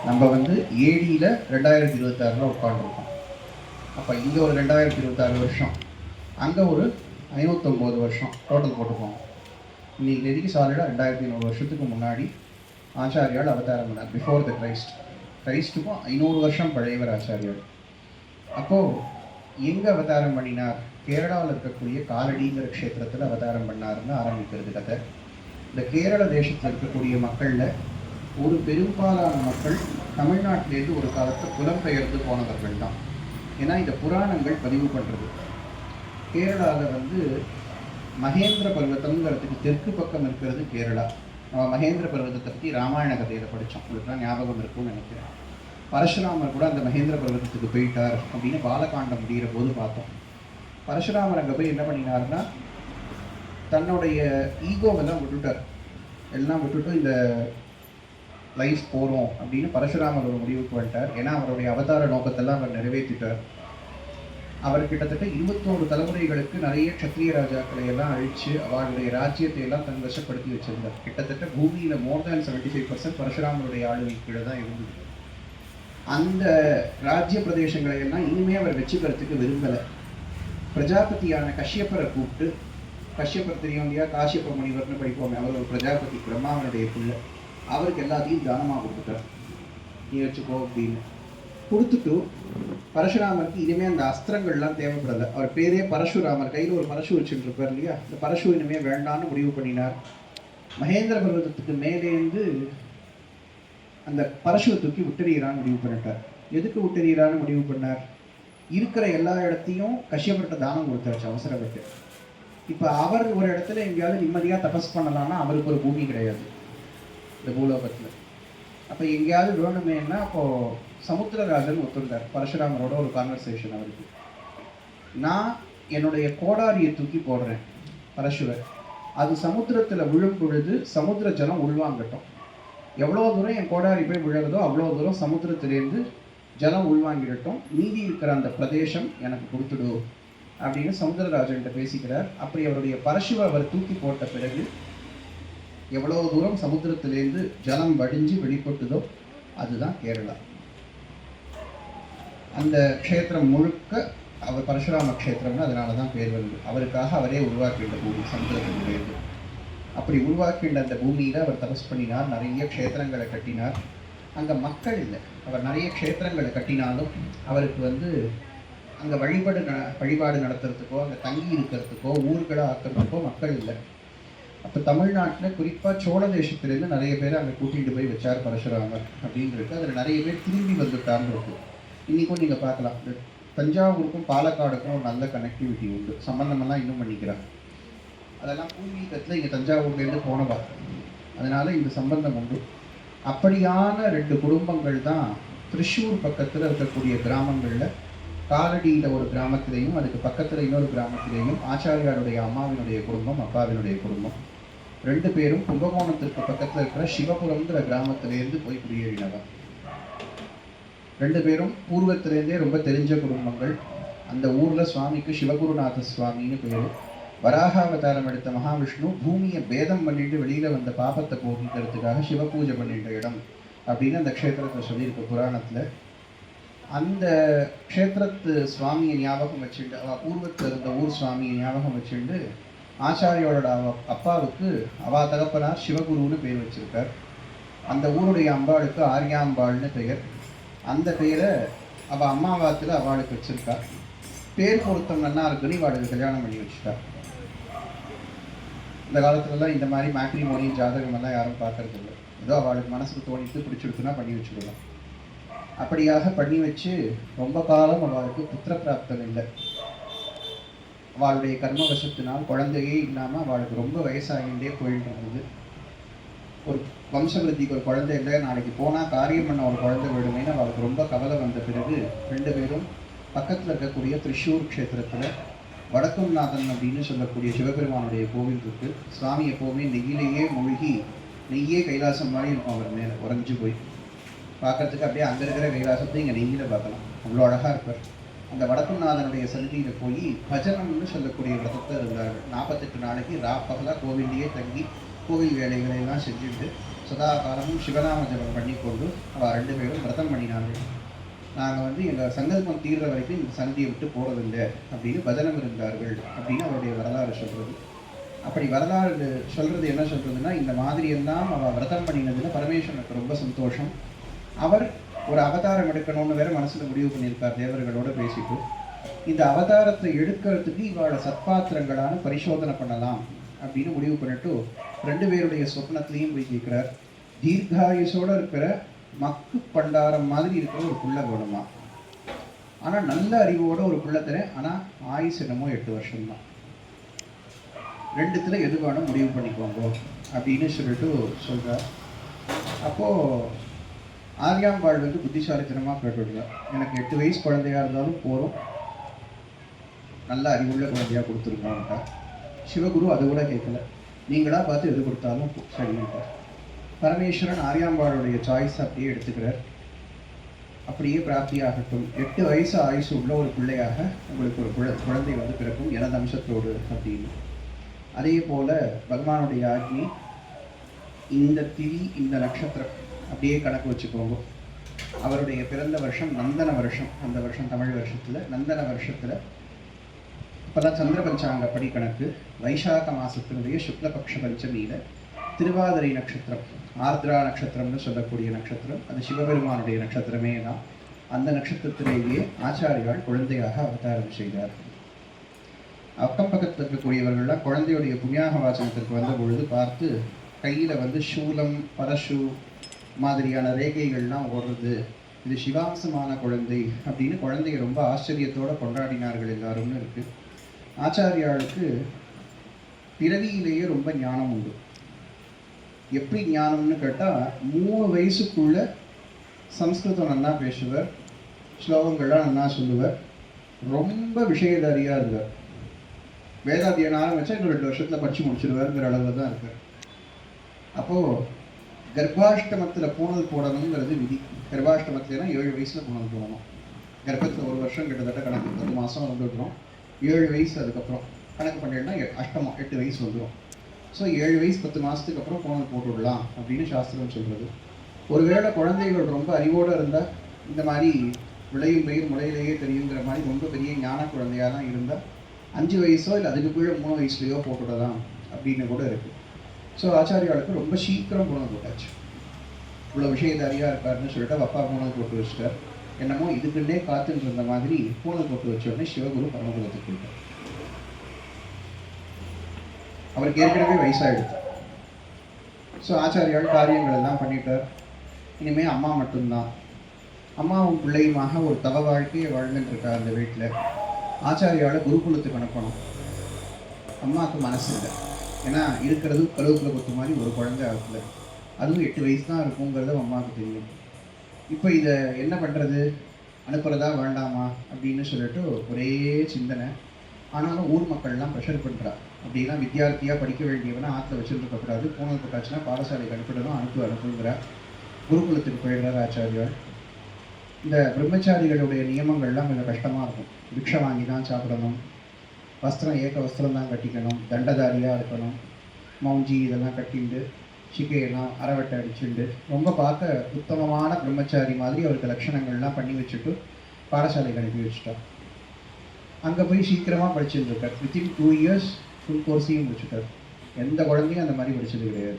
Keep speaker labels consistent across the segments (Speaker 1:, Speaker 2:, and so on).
Speaker 1: நம்ம வந்து ஏடியில் 2026 உட்காந்துருக்கோம். அப்போ இங்கே ஒரு 2026 வருஷம், அங்கே ஒரு 509 வருஷம் டோட்டல் போட்டுப்போம். இன்னைக்கு தேதிக்கு சாலிடாக 2500 வருஷத்துக்கு முன்னாடி ஆச்சாரியால் அவதாரம் பண்ணார். பிஃபோர் த கிரைஸ்ட்டுக்கும் 500 வருஷம் பழையவர் ஆச்சாரியால். அப்போது எங்கே அவதாரம் பண்ணினார்? கேரளாவில் இருக்கக்கூடிய காலடிங்கிற க்ஷேத்திரத்தில் அவதாரம் பண்ணாருன்னு ஆரம்பிக்கிறது கதை. இந்த கேரள தேசத்தில் இருக்கக்கூடிய மக்களில் ஒரு பெரும்பாலான மக்கள் தமிழ்நாட்டிலேருந்து ஒரு காலத்தை புலம்பெயர்ந்து போனவர்கள் தான். ஏன்னா இந்த புராணங்கள் பதிவு பண்ணுறது கேரளாவில் வந்து மகேந்திர பர்வதம்ங்கிறதுக்கு தெற்கு பக்கம் இருக்கிறது கேரளா. நம்ம மகேந்திர பர்வதத்தை பற்றி ராமாயண கதையில் படித்தோம், உங்களுக்குலாம் ஞாபகம் இருக்கும்னு நினைக்கிறேன். பரசுராமர் கூட அந்த மகேந்திர பர்வதத்துக்கு போயிட்டார் அப்படின்னு பாலகாண்டம் முடிகிற போது பார்த்தோம். பரசுராமர் அங்கே போய் என்ன பண்ணினார்னா தன்னுடைய ஈகோவெல்லாம் விட்டுட்டார். எல்லாம் விட்டுட்டு இந்த லைஃப் போகிறோம் அப்படின்னு பரசுராமர் ஒரு முடிவுக்கு வந்துட்டார். ஏன்னா அவருடைய அவதார நோக்கத்தெல்லாம் அவர் நிறைவேற்றிட்டார். அவர் கிட்டத்தட்ட 21 தலைமுறைகளுக்கு நிறைய க்ஷத்ரிய ராஜாக்களை எல்லாம் அழித்து அவருடைய ராஜ்யத்தை எல்லாம் தன் வசப்படுத்தி வச்சிருந்தார். கிட்டத்தட்ட பூமியில் மோர் தேன் 75% பரசுராமருடைய ஆளுமை கீழே தான் இருந்தது. அந்த ராஜ்ய பிரதேசங்களை எல்லாம் இனிமே அவர் வச்சுக்கிறதுக்கு விரும்பலை. பிரஜாபதியான கஷ்யப்பரை கூப்பிட்டு, கஷ்யப்பர் தெரியும் இல்லையா, காஷ்யப்ப முனிவர்னு படிப்போமே, அவர் ஒரு பிரஜாபதி, பிரம்மாவனுடைய பிள்ளை. அவருக்கு எல்லாத்தையும் தானமாக கொடுத்துட்டார். நீ வச்சுக்கோ அப்படின்னு கொடுத்துட்டு பரசுராமருக்கு இனிமேல் அந்த அஸ்திரங்கள்லாம் தேவைப்படலை. அவர் பேரே பரசுராமர், கையில் ஒரு பரசு வச்சுட்டு இருப்பார் இல்லையா, இந்த பரசு இனிமேல் வேண்டான்னு முடிவு பண்ணினார். மகேந்திர பர்வதத்துக்கு மேலேருந்து அந்த பரசுவை தூக்கி விட்டறிகிறான்னு முடிவு பண்ணிட்டார். எதுக்கு விட்டறிகிறான்னு முடிவு பண்ணார்? இருக்கிற எல்லா இடத்தையும் கஷ்யப்பட்ட தானம் கொடுத்தாச்சு அவசரப்பட்டு. இப்போ அவர் ஒரு இடத்துல எங்கேயாவது நிம்மதியாக தபஸ் பண்ணலான்னா அவருக்கு ஒரு பூமி கிடையாது இந்த பூலோகத்தில். அப்போ எங்கேயாவது வேணுமேன்னா அப்போது சமுத்திரராஜன் ஒத்துருந்தார். பரசுராமரோட ஒரு கான்வர்சேஷன் அவருக்கு. நான் என்னுடைய கோடாரியை தூக்கி போடுறேன் பரசுவை, அது சமுத்திரத்தில் விழும் பொழுது சமுத்திர ஜலம் உள்வாங்கட்டும். எவ்வளோ தூரம் என் கோடாரி போய் விழுறதோ அவ்வளோ தூரம் சமுத்திரத்திலேருந்து ஜலம் உள்வாங்கிடட்டும், மீதி இருக்கிற அந்த பிரதேசம் எனக்கு கொடுத்துடு அப்படின்னு சமுத்திரராஜன்கிட்ட பேசிக்கிறார். அப்படி அவருடைய பரசுவை அவர் தூக்கி போட்ட பிறகு எவ்வளோ தூரம் சமுத்திரத்திலேருந்து ஜலம் வடிஞ்சு வெளிப்பட்டுதோ அதுதான் கேரளா. அந்த க்ஷேத்திரம் முழுக்க அவர் பரசுராம க்ஷேத்திரம்னு அதனால தான் பேர் வருது. அவருக்காக அவரே உருவாக்கின்ற பூமி சமுத்திரத்திலேருந்து. அப்படி உருவாக்கின்ற அந்த பூமியில் அவர் தபஸ் பண்ணினார், நிறைய க்ஷேத்திரங்களை கட்டினார். அங்கே மக்கள் இல்லை. அவர் நிறைய க்ஷேத்திரங்களை கட்டினாலும் அவருக்கு வந்து அங்கே வழிபாடு நடத்துறதுக்கோ அங்கே தங்கி இருக்கிறதுக்கோ ஊர்களை ஆக்கிறதுக்கோ மக்கள் இல்லை. அப்போ தமிழ்நாட்டில் குறிப்பாக சோழ தேசத்திலேருந்து நிறைய பேர் அங்கே கூட்டிகிட்டு போய் வச்சார் பரசுராமர் அப்படின்றது. அதில் நிறைய பேர் திரும்பி வந்துட்டார்னு இருக்குது. இன்றைக்கும் நீங்கள் பார்க்கலாம், இந்த தஞ்சாவூருக்கும் பாலக்காடுக்கும் ஒரு நல்ல கனெக்டிவிட்டி உண்டு, சம்பந்தமெல்லாம் இன்னும் பண்ணிக்கிறாங்க. அதெல்லாம் பூர்வீகத்தில் இங்கே தஞ்சாவூர்லேருந்து போனவா, அதனால் இந்த சம்பந்தம் உண்டு. அப்படியான 2 குடும்பங்கள் தான் திருச்சூர் பக்கத்தில் இருக்கக்கூடிய கிராமங்களில் காலடியில் ஒரு கிராமத்திலையும் அதுக்கு பக்கத்தில் இன்னொரு கிராமத்திலையும் ஆச்சாரியாருடைய அம்மாவினுடைய குடும்பம், அப்பாவினுடைய குடும்பம் 2 பேரும் கும்பகோணத்திற்கு பக்கத்தில் இருக்கிற சிவபுரம்ங்கிற கிராமத்திலேருந்து போய் குடியேறினவா. 2 பேரும் பூர்வத்திலேருந்தே ரொம்ப தெரிஞ்ச குடும்பங்கள். அந்த ஊரில் சுவாமிக்கு சிவகுருநாத சுவாமின்னு பேர். வராகாவதாரம் எடுத்த மகாவிஷ்ணு பூமியை பேதம் பண்ணிட்டு வெளியில் வந்த பாபத்தை போக்கிக்கிறதுக்காக சிவபூஜை பண்ணிட்ட இடம் அப்படின்னு அந்த க்ஷேத்திரத்தை சொல்லியிருக்கு புராணத்தில். அந்த க்ஷேத்திரத்து சுவாமியை ஞாபகம் வச்சுட்டு, பூர்வத்தில் இருந்த ஊர் சுவாமியை ஞாபகம் வச்சுட்டு ஆச்சாரியோட அப்பாவுக்கு அவா தகப்பனார் சிவகுருன்னு பேர் வச்சிருக்கார். அந்த ஊருடைய அம்பாளுக்கு ஆரியாம்பாள்னு பெயர். அந்த பெயரை அவள் அம்மாவாத்தில் அவளுக்கு வச்சிருக்கா. பேர் பொருத்தம் நல்லா இருக்குன்னு இவாளுக்கு கல்யாணம் பண்ணி வச்சுட்டா. இந்த காலத்துலலாம் இந்த மாதிரி மேட்ரிமோனி ஜாதகமெல்லாம் யாரும் பார்க்கறது இல்லை. ஏதோ அவளுக்கு மனசுக்கு தோணிட்டு பிடிச்சிருக்குன்னா பண்ணி வச்சுக்கலாம். அப்படியாக பண்ணி வச்சு ரொம்ப காலம் அவளுக்கு புத்திர பிராப்தம் இல்லை. அவளுடைய கர்மவசத்தினால் குழந்தையே இல்லாமல் அவளுக்கு ரொம்ப வயசாகிட்டே போயிட்டு இருந்தது. ஒரு வம்சவருத்திக்கு ஒரு குழந்தை இல்லை, நாளைக்கு போனால் காரியம் பண்ண ஒரு குழந்தை வேணுமேனு அவளுக்கு ரொம்ப கவலை வந்த பிறகு 2 பேரும் பக்கத்தில் இருக்கக்கூடிய திருச்சூர் க்ஷேத்திரத்தில் வடக்குநாதன் அப்படின்னு சொல்லக்கூடிய சிவபெருமானுடைய கோவில் இருக்குது. சுவாமி எப்போவுமே நெய்யிலேயே மூழ்கி, நெய்யே கைலாசம் மாதிரி இருக்கும் அவர் மேலே உறைஞ்சி போய் பார்க்கறதுக்கு. அப்படியே அங்கே இருக்கிற கைலாசத்தை இங்கே நெய்யில் பார்க்கலாம், அவ்வளோ அழகாக இருப்பார். அந்த வடக்குநாதனுடைய சன்னிதியில் போய் பஜனம்னு சொல்லக்கூடிய விரதத்தை இருந்தார்கள். 48 நாளைக்கு பகலாக கோவிலேயே தங்கி கோவில் வேலைகளை எல்லாம் செஞ்சுட்டு சதா காலமும் சிவநாம ஜபம் பண்ணிக்கொண்டு அவள் 2 பேரும் விரதம் பண்ணினார்கள். நாங்கள் வந்து எங்கள் சங்கல்பம் தீர்ற வரைக்கும் இந்த சந்தியை விட்டு போகிறதில்லை அப்படின்னு பஜனம் இருந்தார்கள் அப்படின்னு அவருடைய வரலாறு சொல்கிறது. அப்படி வரலாறு சொல்கிறது என்ன சொல்கிறதுன்னா, இந்த மாதிரியெல்லாம் அவள் விரதம் பண்ணினதில் பரமேஸ்வரனுக்கு ரொம்ப சந்தோஷம். அவர் ஒரு அவதாரம் எடுக்கணும்னு வேற மனசில் முடிவு பண்ணியிருக்கார் தேவர்களோடு பேசிட்டு. இந்த அவதாரத்தை எடுக்கிறதுக்கு இவளோட சத்பாத்திரங்களான பரிசோதனை பண்ணலாம் அப்படின்னு முடிவு பண்ணிட்டு 2 பேருடைய சொப்னத்திலையும் போய் கேட்குறார். தீர்காயுசோடு இருக்கிற மக்கு பண்டாரம் மாதிரி இருக்கிற ஒரு புள்ள வேணுமா, ஆனால் நல்ல அறிவோட ஒரு புள்ள தரேன், ஆனால் ஆயுசு என்னமோ 8 வருஷம்தான், 2த்துல எது வேணும் முடிவு பண்ணிக்கோங்க அப்படின்னு சொல்லிட்டு சொல்கிறார். அப்போது ஆரியாம்பாள் வந்து புத்திசாலித்தனமாக கேட்டுடுறார். எனக்கு 8 வயசு குழந்தையாக இருந்தாலும் போகிறோம், நல்ல அறிவுள்ள குழந்தையாக கொடுத்துருக்கோம்ட்டா. சிவகுரு அது கூட கேட்கல, நீங்களாக பார்த்து எது கொடுத்தாலும் சரின்ட்டார். பரமேஸ்வரன் ஆரியாம்பாளுடைய சாய்ஸ் அப்படியே எடுத்துக்கிறார். அப்படியே பிராப்தியாகட்டும், 8 வயசு ஆயுசு உள்ள ஒரு பிள்ளையாக உங்களுக்கு ஒரு குழந்தை வந்து பிறக்கும் எனது அம்சத்தோடு அப்படின்னு. அதே போல் பகவானுடைய ஆக்னி, இந்த திதி இந்த நட்சத்திரம் அப்படியே கணக்கு வச்சுக்கோங்க. அவருடைய பிறந்த வருஷம் நந்தன வருஷம், அந்த வருஷம் தமிழ் வருஷத்தில் நந்தன வருஷத்தில் இப்போதான் சந்திர பஞ்சாங்கப்படி கணக்கு வைசாக மாதத்தினுடைய சுக்லபக்ஷ பஞ்சமியில் திருவாதிரை நட்சத்திரம், ஆர்திரா நட்சத்திரம்னு சொல்லக்கூடிய நட்சத்திரம், அது சிவபெருமானுடைய நட்சத்திரமே தான். அந்த நட்சத்திரத்திலேயே ஆச்சாரியால் குழந்தையாக அவதாரம் செய்தார். அக்கம் பக்கத்தில் இருக்கக்கூடியவர்கள்லாம் குழந்தையுடைய புண்ணியாக வாசனத்திற்கு வந்த பொழுது பார்த்து கையில் வந்து சூலம் பரசு மாதிரியான ரேகைகள்லாம் ஓடுறது, இது சிவாம்சமான குழந்தை அப்படின்னு குழந்தைய ரொம்ப ஆச்சரியத்தோடு கொண்டாடினார்கள் எல்லாரும்னு இருக்குது. ஆச்சாரியாளுக்கு பிறவியிலேயே ரொம்ப ஞானம் உண்டு. எப்படி ஞானம்னு கேட்டால் 3 வயசுக்குள்ள சம்ஸ்கிருதம் நல்லா பேசுவார், ஸ்லோகங்கள்லாம் நல்லா சொல்லுவார், ரொம்ப விஷயதாரியாக இருக்கார். வேதாத்தியன ஆரம்பித்தா இன்னும் 2 வருஷத்தில் படித்து முடிச்சிடுவாருங்கிற அளவில் தான் இருக்கார். அப்போது கர்ப்பாஷ்டமத்தில் பூணல் போடணுங்கிறது விதி. கர்ப்பாஷ்டமத்துலனா 7 வயசில் பூணல் போடணும். கர்ப்பத்தில் 1 வருஷம் கிட்டத்தட்ட கணக்கு 10 மாதம் வந்துடுறோம். 7 வயசு அதுக்கப்புறம் கணக்கு பண்ணிட்டோம்னா அஷ்டமம் 8 வயசு வந்துடும். ஸோ 7 வயசு 10 மாதத்துக்கு அப்புறம் பூணல் போட்டு விடலாம் அப்படின்னு சாஸ்திரம் சொல்கிறது. ஒருவேளை குழந்தைகள் ரொம்ப அறிவோடு இருந்தால் இந்த மாதிரி விளையும் பயிர் முளையிலேயே தெரியுங்கிற மாதிரி ரொம்ப பெரிய ஞான குழந்தையாக தான் இருந்தால் 5 வயசோ இல்லை அதுக்கு கீழே 3 வயசுலையோ போட்டுவிடலாம் அப்படின்னு கூட இருக்குது. ஸோ ஆச்சாரியாளுக்கு ரொம்ப சீக்கிரம் பூணல் போட்டாச்சு. இவ்வளோ விஷயதாரியாக இருக்காருன்னு சொல்லிட்டு அப்பா பூணல் போட்டு வச்சுட்டார். என்னமோ இதுக்குன்னே காத்துட்டு இருந்த மாதிரி பூணல் போட்டு வச்ச உடனே சிவகுரு பரமகுலத்துக்கு போயிட்டார். அவருக்கு ஏற்கனவே வயசாகிடுது. ஸோ ஆச்சாரியால் காரியங்கள் எல்லாம் பண்ணிட்டார். இனிமேல் அம்மா மட்டும்தான், அம்மாவும் பிள்ளையுமாக ஒரு தவ வாழ்க்கையை வாழ்ந்துட்டு இருக்கா அந்த வீட்டில். ஆச்சாரியால் குருகுலத்துக்கு அனுப்பணும். அம்மாவுக்கு மனசு இல்லை, ஏன்னா இருக்கிறது கழுவுக்குள்ள கொத்து மாதிரி ஒரு குழந்தை ஆகல, அதுவும் 8 வயசு தான் இருக்குங்கிறது அம்மாவுக்கு தெரியும். இப்போ இதை என்ன பண்ணுறது, அனுப்புகிறதா வேண்டாமா அப்படின்னு சொல்லிட்டு ஒரே சிந்தனை. ஆனாலும் ஊர் மக்கள்லாம் ப்ரெஷர் பண்ணுறா, அப்படிலாம் வித்தியார்த்தியாக படிக்க வேண்டியவனா ஆற்றுல வச்சுட்டு இருக்கக்கூடாது, பூனல் போட்டாச்சுன்னா பாடசாலைக்கு அனுப்பிடணும், அனுப்புங்கிறா. குருகுலத்துக்கு போயிடுறார் ஆச்சாரியால். இந்த பிரம்மச்சாரிகளுடைய நியமங்கள்லாம் கொஞ்சம் கஷ்டமாக இருக்கும். பிக்ஷை வாங்கி தான் சாப்பிடணும், வஸ்திரம் ஏக வஸ்திரம் தான் கட்டிக்கணும், தண்டதாரியாக இருக்கணும், மௌஞ்சி இதெல்லாம் கட்டிண்டு சிக்கையெல்லாம் அறவட்டை அடிச்சுண்டு ரொம்ப பார்க்க உத்தமமான பிரம்மச்சாரி மாதிரி அவருக்கு லட்சணங்கள்லாம் பண்ணி வச்சுட்டு பாடசாலைக்கு அனுப்பி வச்சுட்டார். அங்கே போய் சீக்கிரமாக படிச்சுட்டு இருக்கார். வித்தின் 2 இயர்ஸ் ஃபுல் கோர்ஸையும் முடிச்சுட்டார். எந்த குழந்தையும் அந்த மாதிரி படித்தது கிடையாது.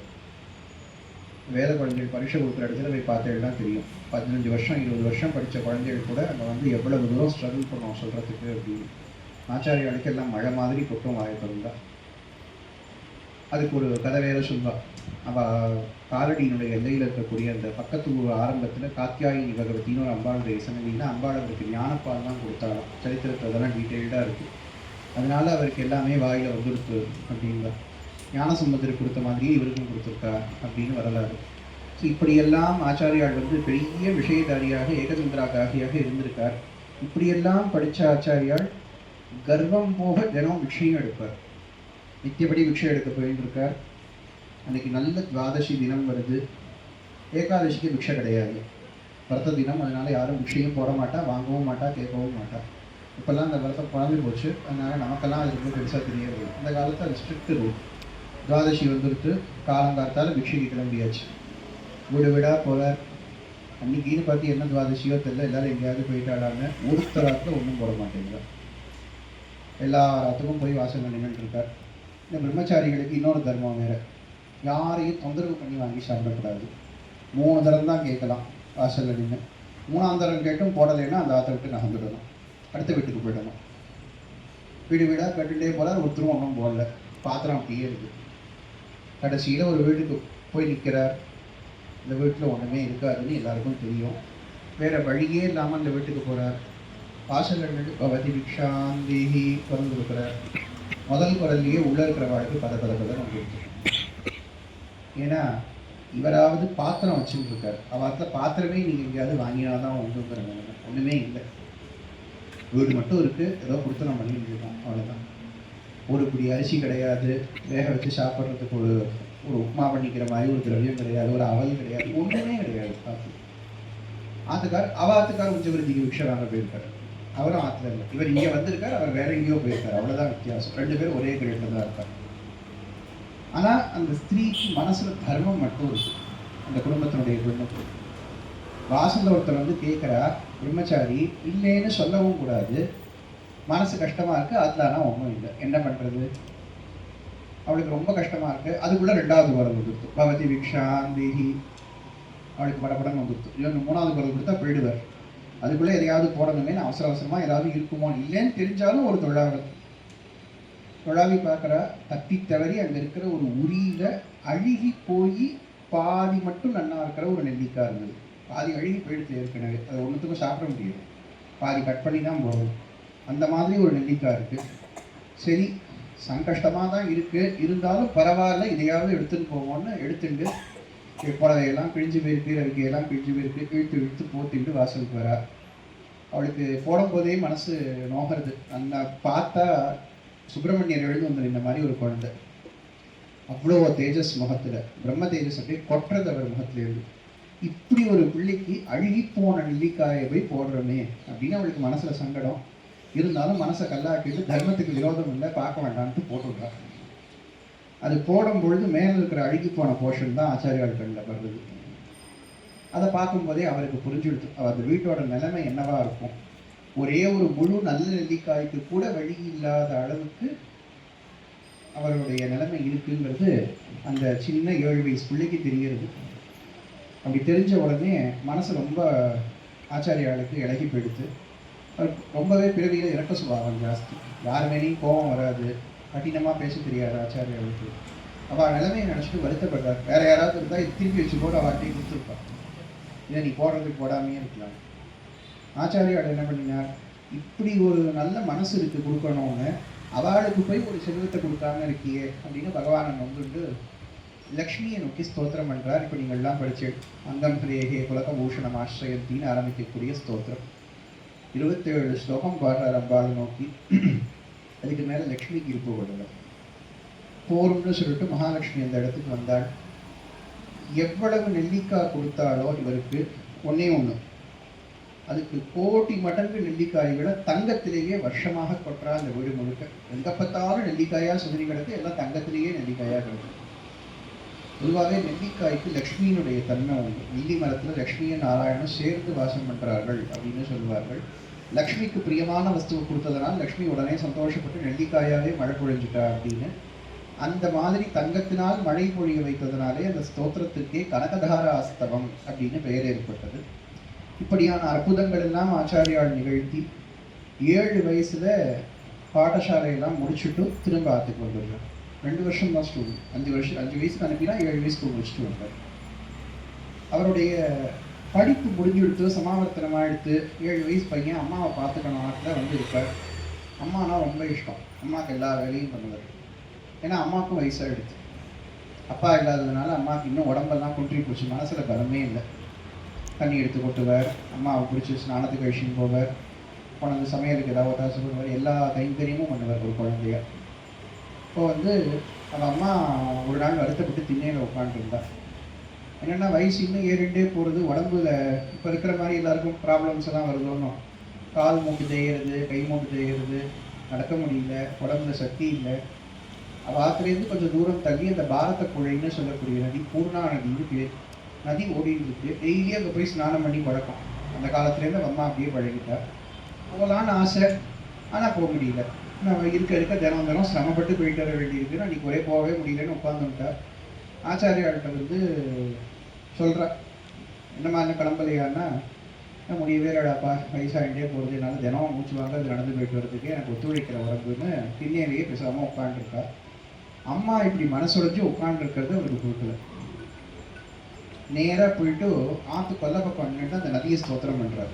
Speaker 1: வேத குழந்தைகள் பரீட்சை கொடுக்குற இடத்துல போய் பார்த்தேன்னா தெரியும். 15 வருஷம் 20 வருஷம் படித்த குழந்தைகள் கூட அங்கே வந்து எவ்வளவு தூரம் ஸ்ட்ரகிள் பண்ணுவோம் சொல்கிறதுக்கு அப்படின்னு. ஆச்சாரியாளுக்கு எல்லாம் மழை மாதிரி கொட்டும் வாய்ப்பிருந்தா. அதுக்கு ஒரு கதை வேற சொல்வாள். அவள் காலடியினுடைய எல்லையில் இருக்கக்கூடிய அந்த பக்கத்து ஊர் ஆரம்பத்தில் காத்தியாயினி பகவத்தின்னு ஒரு அம்பாளுடைய சன்னதியில் அம்பாள் அவருக்கு ஞானப்பால் தான் கொடுத்தாலும் சரித்திரத்தில் அதெல்லாம் டீட்டெயில்டாக இருக்குது. அதனால அவருக்கு எல்லாமே வாயில் வந்துடுத்து அப்படிங்களா. ஞானசம்பந்தருக்கு கொடுத்த மாதிரியே இவருக்கும் கொடுத்துருக்கா அப்படின்னு வரலாறு. ஸோ இப்படியெல்லாம் ஆச்சாரியால் வந்து பெரிய விஷயதாரியாக ஏகசந்திராகாகியாக இருந்திருக்கார். இப்படியெல்லாம் படித்த ஆச்சாரியால் கர்வம் போக தினம் விஷயம் எடுப்பார். நித்தியப்படி விஷயம் எடுக்க போயிருக்கார். அன்றைக்கி நல்ல துவாதசி தினம் வருது. ஏகாதசிக்கு பிக்ஷை கிடையாது, விரத தினம். அதனால் யாரும் பிக்ஷையும் போட மாட்டா, வாங்கவும் மாட்டா, கேட்கவும் மாட்டா. இப்போல்லாம் அந்த விரதம் குழந்தை போச்சு. அதனால் நமக்கெல்லாம் அது ரொம்ப பெருசாக தெரியாது. அந்த காலத்தில் அது ஸ்ட்ரிக்ட் ரூல். துவாதசி வந்துடுத்து காலங்காலத்தால் பிக்ஷைக்கு கிளம்பியாச்சு. வீடு வீடாக போகிறார். அன்னைக்குன்னு பார்த்து என்ன துவாதசியோ தெரியல, எல்லாரும் எங்கேயாவது போயிட்டாடாங்க. ஒருத்தராத்துல ஒன்றும் போட மாட்டேங்கிறார். எல்லா ராத்துக்கும் போய் வாசல் நின்றுட்டு இருக்கார். இந்த பிரம்மச்சாரிகளுக்கு இன்னொரு தர்மம் வேறு, யாரையும் தொந்தரவு பண்ணி வாங்கி சாப்பிடக்கூடாது. 3 தரம் தான் கேட்கலாம் வாசலில் நின்று. 3ஆம் தரம் கேட்டும் போடலைன்னா அந்த ஆற்றை விட்டு நகர்ந்துடணும், அடுத்த வீட்டுக்கு போயிடணும். வீடு வீடாக கட்டுட்டே போகிறார், ஒருத்தரும் ஒன்றும் போடல. பாத்திரம் அப்படியே இருக்குது. கடைசியில் ஒரு வீட்டுக்கு போய் நிற்கிறார். இந்த வீட்டில் ஒன்றுமே இருக்காதுன்னு எல்லாருக்கும் தெரியும். வேறு வழியே இல்லாமல் அந்த வீட்டுக்கு போகிறார். வாசலில் நின்று பவதி விக்ஷாந்தேகி குரல் கொடுக்குறார். முதல் குரல்லையே உள்ளே இருக்கிற வாழ்க்கை பதப்பதப்பதான் உங்களுக்கு. ஏன்னா இவராவது பாத்திரம் வச்சுட்டு இருக்கார், அவத்தில் பாத்திரமே நீங்கள் எங்கேயாவது வாங்கினாதான் உண்டுங்கிற நிலைமை. ஒன்றுமே இல்லை, வீடு மட்டும் இருக்குது, ஏதோ கொடுத்து நம்ம பண்ணிட்டு இருக்கோம், அவ்வளோதான். ஒரு பிடி அரிசி கிடையாது, வேக வச்சு சாப்பிட்றதுக்கு ஒரு உப்புமா பண்ணிக்கிற மாதிரி ஒரு திரவியம் கிடையாது, ஒரு அவல் கிடையாது, ஒன்றுமே கிடையாது. ஆத்துக்கார் உஞ்சவருத்திக்கு விக்ஷ வாங்க போயிருக்காரு. அவரும் ஆற்றுல இல்லை, இவர் இங்கே வந்திருக்கார், அவர் வேற எங்கேயோ போயிருக்கார். அவ்வளோதான் வித்தியாசம். 2 பேரும் ஒரே கிரேட்டில் தான் இருக்கார். ஆனால் அந்த ஸ்திரீக்கு மனசில் தர்மம் மட்டும் இருக்கு, அந்த குடும்பத்தினுடைய குடும்பத்துக்கு. வாசலில் ஒருத்தர் வந்து கேட்குறா, பிரம்மச்சாரி இல்லைன்னு சொல்லவும் கூடாது, மனசு கஷ்டமாக இருக்குது, அதுலானா ஒன்றும் இல்லை, என்ன பண்ணுறது? அவளுக்கு ரொம்ப கஷ்டமாக இருக்குது. அதுக்குள்ளே 2வது குரல் கொடுத்து பவதி விக்ஷாந்தேகி. அவளுக்கு படப்படம் வந்துடுத்து. இவங்க 3வது குரல் கொடுத்தா போயிடுவார். அதுக்குள்ளே எதையாவது போடணுமே, அவசரமாக ஏதாவது இருக்குமோ, இல்லைன்னு தெரிஞ்சாலும் ஒரு தொழாவி பார்க்குறா. தப்பி தவறி அங்கே இருக்கிற ஒரு உரியில் அழுகி போய் பாதி மட்டும் நன்னா இருக்கிற ஒரு நெல்லிக்காய் இருந்தது. பாதி அழுகி போயிடுச்சு ஏற்கனவே, அதை ஒன்றுத்துக்கும் சாப்பிட முடியாது, பாதி கட் பண்ணி தான் போகணும். அந்த மாதிரி ஒரு நெல்லிக்காய் இருக்குது. சரி, சங்கஷ்டமாக தான் இருக்குது, இருந்தாலும் பரவாயில்ல, இதையாவது எடுத்துன்னு போவோம்னு எடுத்துட்டு புடவையெல்லாம் கிழிஞ்சு போயிருக்கு, ரவிக்கையெல்லாம் கிழிஞ்சு போயிருக்கு, இழுத்து போத்திட்டு வாசலுக்கு வரா. அவளுக்கு போடும்போதே மனசு நோகிறது. அந்த பார்த்தா சுப்பிரமணியர் எழுந்து வந்தது இந்த மாதிரி ஒரு குழந்தை, அவ்வளோ தேஜஸ் முகத்தில், பிரம்ம தேஜஸ் அப்படியே கொட்டுறது அவர் முகத்துலேருந்து. இப்படி ஒரு பிள்ளைக்கு அழுகிப்போன நெல்லிக்காயை போய் போடுறோமே அப்படின்னு அவளுக்கு மனசில் சங்கடம். இருந்தாலும் மனசை கல்லாக்கிட்டு தர்மத்துக்கு விரோதம் இல்லை, பார்க்க வேண்டான்ட்டு போட்டுவிட்றார். அது போடும் பொழுது மேலே இருக்கிற அழுகி போன போர்ஷன் தான் ஆச்சாரியால் கண்ணில் வருது. அதை பார்க்கும்போதே அவருக்கு புரிஞ்சுடுது அவர் அந்த வீட்டோட நிலைமை என்னவா இருக்கும். ஒரே ஒரு முழு நல்ல நெல்லிக்காய்க்கு கூட வழி இல்லாத அளவுக்கு அவருடைய நிலைமை இருக்குங்கிறது அந்த சின்ன 7 வயசு பிள்ளைக்கு தெரிகிறது. அப்படி தெரிஞ்ச உடனே மனசு ரொம்ப ஆச்சாரியாளுக்கு இலகி போயிடுத்து. ரொம்பவே பிறவியில் இறக்க சுபாவம் ஜாஸ்தி, யார் மேலேயும் கோபம் வராது, கடினமாக பேச தெரியாது ஆச்சாரியாளுக்கு. அவள் நிலைமையை நினச்சிட்டு வருத்தப்படுறார். வேறு யாராவது இருந்தால் இது திருப்பி வச்சு போட்டு அவர்கிட்டையும் கொடுத்துருப்பான், இதை நீ போடுறதுக்கு போடாமையே இருக்கலாம். ஆச்சாரியால் என்ன பண்ணினார், இப்படி ஒரு நல்ல மனசு இருக்குது கொடுக்கணும்னு, அவளுக்கு போய் ஒரு செல்வத்தை கொடுக்காம இருக்கியே அப்படின்னு பகவானை வந்துட்டு லக்ஷ்மியை நோக்கி ஸ்தோத்திரம் பண்ணுறார். இப்போ நீங்கள்லாம் படிச்சு அங்கம் பிரேகே குலக பூஷணம் ஆசிரியத்தின்னு ஆரம்பிக்கக்கூடிய ஸ்தோத்திரம் 27 ஸ்லோகம் பாடுறார் அம்பாள் நோக்கி. அதுக்கு மேலே லக்ஷ்மிக்கு இருப்பு கொள்ளல போரும்னு சொல்லிட்டு மகாலட்சுமி அந்த இடத்துக்கு வந்தாள். எவ்வளவு நெல்லிக்காய் கொடுத்தாலோ இவருக்கு ஒன்னே ஒன்று, அதுக்கு கோடி மடங்கு நெல்லிக்காய்களை தங்கத்திலேயே வருஷமாக கொட்டுறா அந்த வீடு முழுக்க. எங்கே பார்த்தாலும் நெல்லிக்காயாக சுதறி கிடக்கு, எல்லாம் தங்கத்திலேயே நெல்லிக்காயாக கிடக்கு. பொதுவாகவே நெல்லிக்காய்க்கு லக்ஷ்மியினுடைய தன்மை உண்டு. நெல்லி மரத்தில் லக்ஷ்மியும் நாராயணனும் சேர்ந்து வாசம் பண்ணுறார்கள் அப்படின்னு சொல்லுவார்கள். லக்ஷ்மிக்கு பிரியமான வஸ்துவை கொடுத்ததுனால லக்ஷ்மி உடனே சந்தோஷப்பட்டு நெல்லிக்காயாவே மழை பொழிஞ்சுட்டா அப்படின்னு. அந்த மாதிரி தங்கத்தினால் மழை பொழிய வைத்ததுனாலே அந்த ஸ்தோத்திரத்திற்கே கனகதாரா அஸ்தவம் அப்படின்னு பெயர் ஏற்பட்டது. இப்படியான அற்புதங்கள் எல்லாம் ஆச்சாரியால் நிகழ்த்தி 7 வயசுல பாடசாலையெல்லாம் முடிச்சுட்டு திரும்ப ஆற்றுக்கு வந்துடுறார். 2 வருஷம் தான் ஸ்டூடெண்ட். 5 வயசுக்கு அனுப்பினா 7 வயசுக்கு முடிச்சுட்டு வந்தார். அவருடைய படிப்பு முடிஞ்சுடுத்து, சமாவர்த்தனமாக எடுத்து 7 வயசு பையன் அம்மாவை பார்த்துக்கணும் ஆட்டில் வந்து இருப்பார். அம்மானா ரொம்ப இஷ்டம், அம்மாவுக்கு எல்லா வேலையும் பண்ணுவார். ஏன்னா அம்மாவுக்கும் வயசாக எடுத்து, அப்பா இல்லாததுனால அம்மாவுக்கு இன்னும் உடம்பெல்லாம் குன்றி போச்சு, மனசில் பலமே இல்லை. தண்ணி எடுத்து கொட்டுவார், அம்மாவை பிடிச்சி ஸ்நானத்துக்கு கழிச்சுன்னு போவார், குழந்தை சமையலுக்கு ஏதாவது ஒத்தாசை பண்ணுவார், எல்லா கைங்கரியமும் பண்ணுவார் ஒரு குழந்தைய. இப்போ வந்து அவள் அம்மா ஒரு நாள் வருத்தப்பட்டு திண்ணையில் உட்காந்துருந்தா. என்னென்னா வயசு இன்னும் ஏறிண்டே போகிறது, உடம்புல இப்போ இருக்கிற மாதிரி எல்லாருக்கும் ப்ராப்ளம்ஸ் எல்லாம் வருதோன்னு, கால் மூட்டு தேய்கிறது, கை மூட்டு தேய்கிறது, நடக்க முடியல, உடம்புல சக்தி இல்லை. அவள் ஆற்றுலேருந்து கொஞ்சம் தூரம் தள்ளி அந்த பாரத புழைன்னு சொல்லக்கூடிய நதி பூர்ணா நதின்னு பேர். நதி ஓடிட்டு இருக்கு. டெய்லி அங்கே போய் ஸ்நானம் பண்ணி பழக்கம். அந்த காலத்துலேருந்து அம்மா அப்படியே பழகிட்டா. போகலான்னு ஆசை, ஆனால் போக முடியல. நான் இருக்க தினம் தினம் சிரமப்பட்டு போயிட்டு வர வேண்டியிருக்கு. அன்றைக்கி ஒரே போகவே முடியலன்னு உட்காந்துட்டா. ஆச்சாரியாள்கிட்ட வந்து சொல்கிறா, என்னம்மா என்ன கிளம்பலையான்னா, முடியவே இல்லைடாப்பா, வயசாகிட்டே போகிறது, என்னால் தினம் மூச்சு வாங்க அது நடந்து போயிட்டு வரதுக்கு எனக்கு ஒத்துழைக்கிற உடம்புன்னு திண்ணையிலேயே பேசாமல் உட்காந்துருக்கா. அம்மா இப்படி மனசுடைஞ்சு உட்காந்துருக்கிறது அவருக்கு கொடுக்கல. நேராக போயிட்டு ஆற்று கொல்ல பக்கம் நின்றுட்டு அந்த நதியை ஸ்தோத்திரம் பண்ணுறாரு.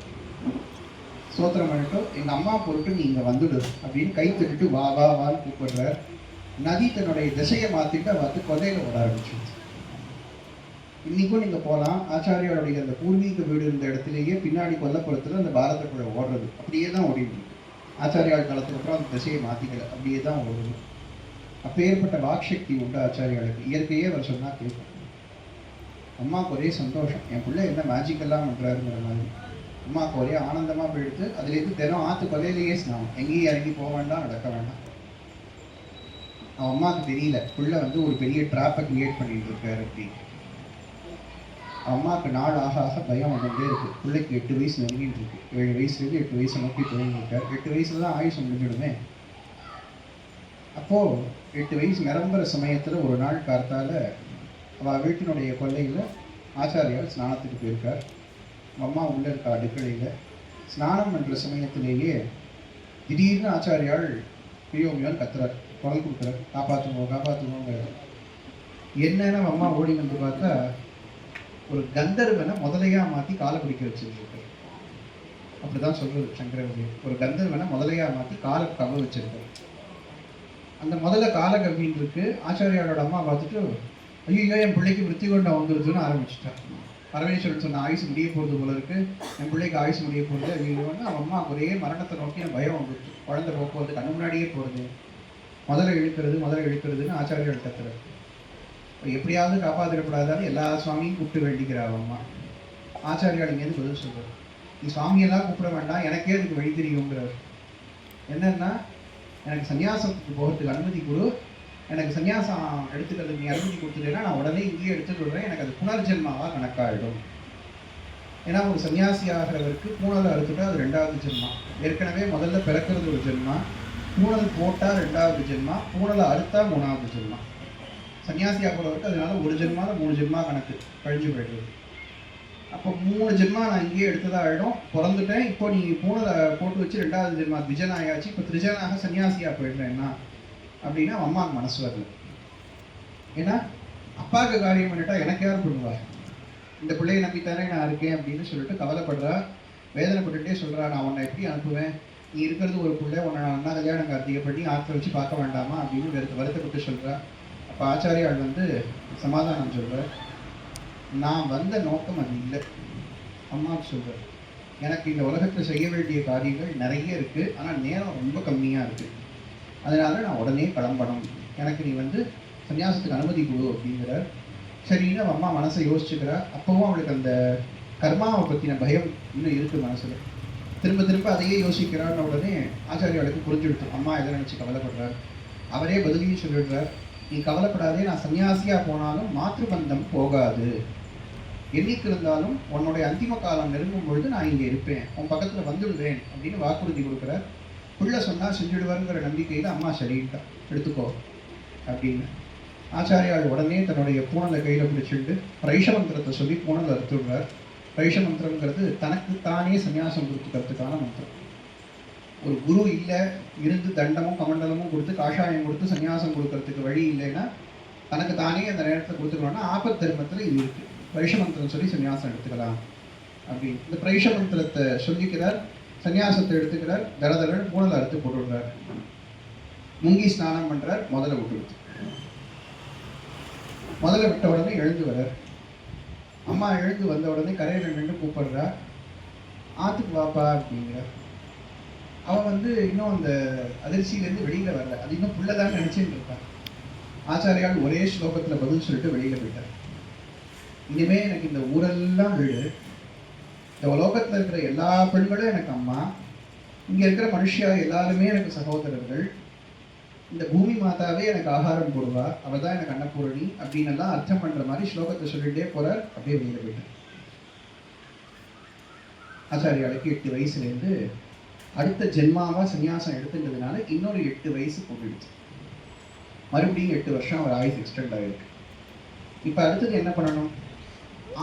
Speaker 1: ஸ்தோத்திரம் பண்ணிட்டு எங்கள் அம்மா பொருட்டு நீ இங்கே வந்துடு அப்படின்னு கை தட்டிட்டு வா வா வான்னு கூப்பிடுறார். நதி தன்னுடைய திசையை மாற்றிட்டு வந்து கொதையில் ஓட ஆரம்பிச்சு. இன்றைக்கும் நீங்கள் போகலாம். ஆச்சாரியாருடைய அந்த பூர்வீக வீடு இருந்த இடத்துலையே பின்னாடி கொல்லப்புறத்தில் அந்த பாரதக்குழை ஓடுறது அப்படியே தான் ஓடிட்டு இருக்கு. ஆச்சாரியார் காலத்துக்கு அப்புறம் அந்த திசையை மாற்றிக்கல, அப்படியே தான் ஓடுது. அப்பேற்பட்ட வாக்சக்தி உண்டு ஆச்சாரியாளுக்கு. இயற்கையே அவர் சொன்னால் கேட்கும். அம்மாவுக்கு ஒரே சந்தோஷம், என் பிள்ளை என்ன மேஜிக்கெல்லாம் பண்ணுறாருங்கிற மாதிரி. அம்மாவுக்கு ஒரே ஆனந்தமாக போயிடுத்து. அதுலேருந்து தினம் ஆற்று கொலையிலேயே ஸ்நானம், எங்கேயும் இறங்கி போக வேண்டாம், நடக்க வேண்டாம். அவன் அம்மாவுக்கு தெரியல பிள்ளை வந்து ஒரு பெரிய ட்ராப்பை கிரியேட் பண்ணிட்டு இருக்காரு அப்படின்னு. அம்மாவுக்கு நாள் ஆக ஆக பயம் வந்துட்டே இருக்கு. பிள்ளைக்கு 8 வயசு நெருங்கிட்டு இருக்கு. 7 வயசுலேருந்து 8 வயசை நோக்கி போயிருக்காரு. 8 வயசுல தான் ஆயுஷ் முடிஞ்சிடுமே. அப்போது 8 வயசு நிரம்புற சமயத்தில் ஒரு நாள் கார்த்தால அவள் வீட்டினுடைய கொல்லையில் ஆச்சாரியால் ஸ்நானத்துக்கு போயிருக்கார். அம்மா உள்ளே இருக்கா அடுக்கலையில். ஸ்நானம் பண்ணுற சமயத்திலேயே திடீர்னு ஆச்சாரியால் பிரியோமியால் கத்துறார், குரல் கொடுக்குறார், காப்பாற்றுவோம் காப்பாற்றுவோங்கிறார். என்னன்னு அம்மா ஓடி வந்து பார்த்தா ஒரு கந்தர்வனை முதலையாக மாற்றி காலை பிடிக்க வச்சுருக்காரு. அப்படி தான் சொல்கிறது சங்கரவதி. ஒரு கந்தர்வனை முதலையாக மாற்றி காலை கவ வச்சிருக்காரு. அந்த முதல்ல காலை கவ்வின்னு இருக்கு. ஆச்சாரியாரோட அம்மா பார்த்துட்டு, ஐயோ என் பிள்ளைக்கு விருத்தி கொண்டா வந்துருதுன்னு ஆரம்பிச்சிட்டார். பரமேஸ்வரன் சொன்ன ஆயுசு முடிய போகிறது போல இருக்கு, என் பிள்ளைக்கு ஆயுசு முடிய போகிறது. ஐயோன்னு அவன் அம்மா ஒரே மரணத்தை நோக்கி என் பயம் வந்துருச்சு. குழந்தை போக்குவது கண்ணு முன்னாடியே போகிறது, முதல்ல இழுக்கிறதுன்னு ஆச்சாரியால் கத்துறாரு. எப்படியாவது காப்பாற்றிடக்கூடாதான்னு எல்லா சுவாமியும் கூப்பிட்டு வேண்டிக்கிறார் அம்மா. ஆச்சாரியால் இங்கேருந்து பதில் சொல்கிறார், நீ சுவாமியெல்லாம் கூப்பிட வேண்டாம், எனக்கே அதுக்கு வழி தெரியுங்கிறார். என்னன்னா, எனக்கு சன்னியாசத்துக்கு போகிறதுக்கு அனுமதி கொடு, எனக்கு சன்னியாசம் எடுத்துக்கிறதுக்கு நீ அனுமதி கொடுத்துட்டேன்னா நான் உடனே இங்கேயே எடுத்துட்டு விடுறேன், எனக்கு அது புனர்ஜென்மாவாக கணக்காயிடும். ஏன்னா ஒரு சன்னியாசி ஆகிறவருக்கு பூனலை அறுத்துட்டா அது 2வது ஜென்மா. ஏற்கனவே முதல்ல பிறக்கிறது ஒரு ஜென்மா, பூனல் போட்டால் 2வது ஜென்மா, பூனலை அறுத்தா 3வது ஜென்மா. சன்னியாசி ஆகிறவருக்கு அதனால ஒரு ஜென்மால 3 ஜென்மா கணக்கு கழிஞ்சு போயிடுது. அப்போ 3 ஜென்மா நான் இங்கேயே எடுத்ததாக ஆகிடும். பிறந்துட்டேன், இப்போ நீ பூனலை போட்டு வச்சு 2வது ஜென்மா திஜன் ஆயாச்சு, இப்போ திரிஜனாக சன்னியாசியாக போயிடுறேன்னா அப்படின்னா அம்மாவுக்கு மனசு வரல. ஏன்னா அப்பாவுக்கு காரியம் பண்ணிட்டா எனக்கு யார் பண்ணுவார், இந்த பிள்ளையை நம்பித்தானே நான் இருக்கேன் அப்படின்னு சொல்லிட்டு கவலைப்படுறா. வேதனைப்பட்டுட்டே சொல்கிறா, நான் உன்னை எப்படி அனுப்புவேன், நீ இருக்கிறது ஒரு பிள்ளை, உன்னை நான் அண்ணா கல்யாணம் கார்த்திகை பண்ணி ஆற்ற வச்சு பார்க்க வேண்டாமா அப்படின்னு வருத்தப்பட்டு சொல்கிறா. அப்போ ஆச்சாரியால் வந்து சமாதானம் சொல்கிறார், நான் வந்த நோக்கம் அது இல்லை. அம்மாவுக்கு சொல்கிறார், எனக்கு இந்த உலகத்தில் செய்ய வேண்டிய காரியங்கள் நிறைய இருக்குது, ஆனால் நேரம் ரொம்ப கம்மியாக இருக்குது, அதனால நான் உடனே கிளம்பணும், எனக்கு நீ வந்து சன்னியாசத்துக்கு அனுமதி கொடு அப்படிங்கிறார். சரின்னு அம்மா மனசை யோசிச்சுக்கிறா. அப்போவும் அவளுக்கு அந்த கர்மாவை பற்றின பயம் இன்னும் இருக்குது மனசில். திரும்ப திரும்ப அதையே யோசிக்கிறான்னு உடனே ஆச்சாரியாளுக்கு புரிஞ்சுடுத்து அம்மா எதை நினச்சி கவலைப்படுறார். அவரே பதிலையும் சொல்லிடுறார், நீ கவலைப்படாதே, நான் சன்னியாசியாக போனாலும் மாற்றுபந்தம் போகாது, என்னைக்கு இருந்தாலும் உன்னுடைய அந்திம காலம் நெருங்கும் பொழுது நான் இங்கே இருப்பேன், உன் பக்கத்தில் வந்துடுவேன் அப்படின்னு வாக்குறுதி கொடுக்குறார். பிள்ளை சொன்னால் செஞ்சுடுவாருங்கிற நம்பிக்கையில் அம்மா சரிட்டா, எடுத்துக்கோ அப்படின்னு. ஆச்சாரியால் உடனே தன்னுடைய பூனலை கையில் பிடிச்சிட்டு பரைஷ மந்திரத்தை சொல்லி பூனலை அறுத்துடுறார். பரைஷ மந்திரங்கிறது தனக்கு தானே சன்னியாசம் கொடுத்துக்கிறதுக்கான மந்திரம். ஒரு குரு இல்லை, இருந்து தண்டமும் கமண்டலமும் கொடுத்து காஷாயம் கொடுத்து சன்னியாசம் கொடுக்கறதுக்கு வழி இல்லைன்னா தனக்கு தானே அந்த நேரத்தை கொடுத்துக்கணும்னா ஆபத் தர்மத்தில் இது இருக்குது. பரைஷ மந்திரம் சொல்லி சன்னியாசம் எடுத்துக்கலாம் அப்படின்னு இந்த பரைஷ மந்திரத்தை சொல்லிக்கிறார். சன்னியாசத்தை எடுத்துக்கிறார். தரதரன் பூனலை அறுத்து போட்டுடுறார். முங்கி ஸ்நானம் பண்ணுறார். முதல்ல விட்டுடுது. முதல்ல விட்ட உடனே எழுந்து வர்றார். அம்மா எழுந்து வந்த உடனே கரையில் நின்று கூப்பிடுறா, ஆற்றுக்கு வாப்பா அப்படிங்கிறார். அவன் வந்து இன்னும் அந்த அதிர்ச்சியிலேருந்து வெளியில் வரல. அது இன்னும் புள்ளதான் நினச்சிட்டு இருக்கான். ஆச்சாரியால் ஒரே ஸ்லோகத்தில் பதில் சொல்லிட்டு வெளியில் போயிட்டார். இனிமே எனக்கு இந்த ஊரெல்லாம் வீடு, இந்த உலோகத்தில் இருக்கிற எல்லா பெண்களும் எனக்கு அம்மா, இங்கே இருக்கிற மனுஷியா எல்லாருமே எனக்கு சகோதரர்கள், இந்த பூமி மாதாவே எனக்கு ஆகாரம் போடுவா, அவள் தான் எனக்கு அன்னபூரணி அப்படின்னு எல்லாம் அர்த்தம் பண்ற மாதிரி ஸ்லோகத்தை சொல்லிட்டே போறார். அப்படியே வெளியில போயிட்டார். ஆச்சாரியாளுக்கு 8 வயசுலேருந்து அடுத்த ஜென்மாவா சன்னியாசம் எடுத்துட்டதுனால இன்னொரு 8 வயசு போட்டுடுச்சு. மறுபடியும் 8 வருஷம் அவர் ஆயுஸ் எக்ஸ்டெண்ட் ஆயிருக்கு. இப்போ அடுத்தது என்ன பண்ணணும்?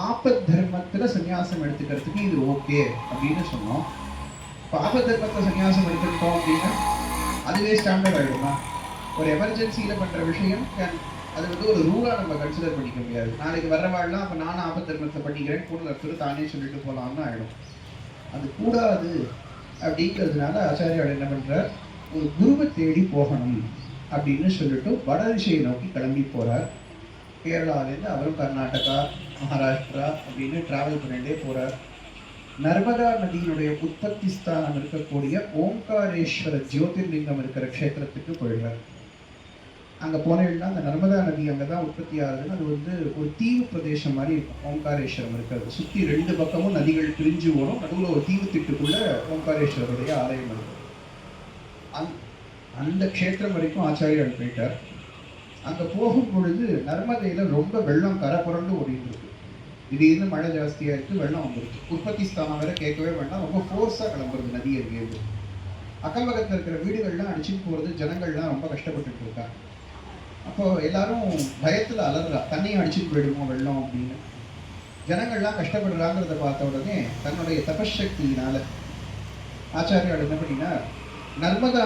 Speaker 1: ஆபத் தர்மத்துல சன்னியாசம் எடுத்துக்கிறதுக்கு இது ஓகே அப்படின்னு சொன்னோம். இப்போ ஆபத் தர்மத்தில் சன்னியாசம் எடுத்துக்கிட்டோம் அப்படின்னா அதுவே ஸ்டாண்டர்ட் ஆகிடுமா? ஒரு எமர்ஜென்சியில் பண்ணுற விஷயம் அது வந்து ஒரு ரூலாக நம்ம கன்சிடர் பண்ணிக்க முடியாது. நாளைக்கு வர்றவாள்லாம் அப்போ நானும் ஆபத் தர்மத்தை பண்ணிக்கிறேன் கூட ஒருத்தர் தானே சொல்லிட்டு போகலாம்னு ஆகிடும். அது கூடாது அப்படிங்கிறதுனால ஆச்சாரியால் என்ன பண்ணுறார்? ஒரு குருவை தேடி போகணும் அப்படின்னு சொல்லிட்டு வட திசையை நோக்கி கிளம்பி போகிறார். கேரளாவிலேருந்து அவரும் கர்நாடகா, மகாராஷ்டிரா அப்படின்னு டிராவல் பண்ணிட்டே போகிறார். நர்மதா நதியினுடைய உற்பத்தி ஸ்தானம் இருக்கக்கூடிய ஓம்காரேஸ்வர ஜோதிர்லிங்கம் இருக்கிற க்ஷேத்திரத்துக்கு போயிடுறார். அங்கே போனீங்கன்னா அந்த நர்மதா நதி அங்கே தான் உற்பத்தி ஆகுதுன்னு அது வந்து ஒரு தீவு பிரதேசம் மாதிரி இருக்கும். ஓம்காரேஸ்வரம் இருக்கிறது சுற்றி 2 பக்கமும் நதிகள் பிரிஞ்சு ஓடும். நடுவில் ஒரு தீவு திட்டுக்குள்ள ஓம்காரேஸ்வரருடைய ஆலயம் இருக்குது. அந்த க்ஷேத்திரம் வரைக்கும் ஆச்சாரியால் போயிட்டார். அங்கே போகும் பொழுது நர்மதையில் ரொம்ப வெள்ளம் கரை புரண்டு ஓடிட்டு இருக்கு. திடீர்னு மழை ஜாஸ்தியாக இருக்குது, வெள்ளம் வந்துருக்கு. உற்பத்தி ஸ்தானம் வேற கேட்கவே வேண்டாம், ரொம்ப ஃபோர்ஸாக கிளம்புறது நதி அருகேது. அக்கம் பக்கத்தில் இருக்கிற வீடுகள்லாம் அடிச்சுட்டு போகிறது, ஜனங்கள்லாம் ரொம்ப கஷ்டப்பட்டுட்டு இருக்காங்க. அப்போது எல்லாரும் பயத்தில் அலறா, தண்ணியை அடிச்சுட்டு போயிடுமோ வெள்ளம் அப்படின்னு. ஜனங்கள்லாம் கஷ்டப்படுறாங்கிறத பார்த்த உடனே தன்னுடைய தபசக்தியினால ஆச்சாரியால் என்ன பண்ணினா நர்மதா